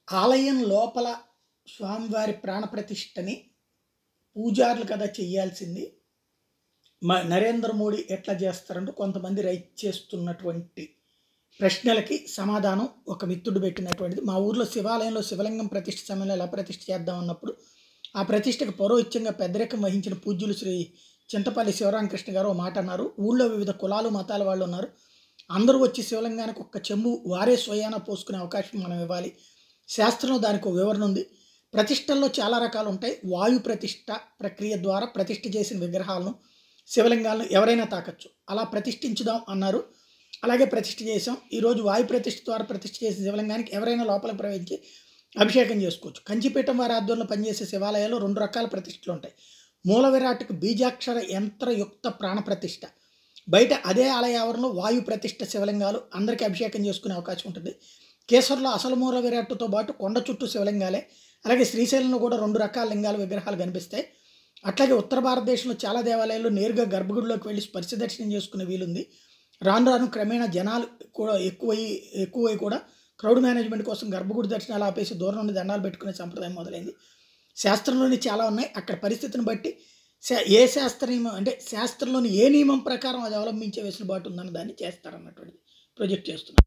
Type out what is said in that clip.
ఆలయం లోపల స్వామివారి ప్రాణప్రతిష్ఠని పూజారులు కదా చెయ్యాల్సింది. నరేంద్ర మోడీ ఎట్లా చేస్తారంటూ కొంతమంది రైట్ చేస్తున్నటువంటి ప్రశ్నలకి సమాధానం ఒక మిత్రుడు పెట్టినటువంటిది. మా ఊర్లో శివాలయంలో శివలింగం ప్రతిష్ఠ సమయంలో ఎలా ప్రతిష్ఠ చేద్దాం అన్నప్పుడు ఆ ప్రతిష్ఠకు పౌరోహిత్యంగా పెద్దరికం వహించిన పూజ్యులు శ్రీ చింతపల్లి శివరామకృష్ణ గారు ఓ మాట అన్నారు. ఊళ్ళో వివిధ కులాలు మతాల వాళ్ళు ఉన్నారు. అందరూ వచ్చి శివలింగానికి ఒక్క చెంబు వారే స్వయాన పోసుకునే అవకాశం మనం ఇవ్వాలి. శాస్త్రంలో దానికి ఒక వివరణ ఉంది. ప్రతిష్టల్లో చాలా రకాలు ఉంటాయి. వాయు ప్రతిష్ఠ ప్రక్రియ ద్వారా ప్రతిష్ఠ చేసిన విగ్రహాలను శివలింగాలను ఎవరైనా తాకచ్చు. అలా ప్రతిష్ఠించుదాం అన్నారు. అలాగే ప్రతిష్ఠ చేసాం. ఈరోజు వాయు ప్రతిష్ఠ ద్వారా ప్రతిష్ఠ చేసిన శివలింగానికి ఎవరైనా లోపలికి ప్రవేశించి అభిషేకం చేసుకోవచ్చు. కంచిపీఠం వారి ఆధ్వర్యంలో పనిచేసే శివాలయాల్లో 2 రకాల ప్రతిష్ఠలు ఉంటాయి. మూల విరాట్కు బీజాక్షర యంత్రయుక్త ప్రాణ ప్రతిష్ఠ, బయట అదే ఆలయ ఆవరణలో వాయు ప్రతిష్ఠ శివలింగాలు అందరికీ అభిషేకం చేసుకునే అవకాశం ఉంటుంది. కేసర్లో అసలు మూల విరాట్టుతో పాటు కొండ చుట్టూ శివలింగాలే. అలాగే శ్రీశైలంలో కూడా 2 రకాల లింగాల విగ్రహాలు కనిపిస్తాయి. అట్లాగే ఉత్తర భారతదేశంలో చాలా దేవాలయాల్లో నేరుగా గర్భగుడిలోకి వెళ్ళి స్పర్శ దర్శనం చేసుకునే వీలుంది. రాను రాను క్రమేణా జనాలు కూడా ఎక్కువై కూడా క్రౌడ్ మేనేజ్మెంట్ కోసం గర్భగుడి దర్శనాలు ఆపేసి దూరం నుండి దండాలు పెట్టుకునే సంప్రదాయం మొదలైంది. శాస్త్రంలోని చాలా ఉన్నాయి. అక్కడ పరిస్థితిని బట్టి ఏ శాస్త్ర నియమం అంటే శాస్త్రంలోని ఏ నియమం ప్రకారం అది అవలంబించే వెసులుబాటు ఉందన్న దాన్ని చేస్తారన్నటువంటిది ప్రొజెక్ట్ చేస్తున్నారు.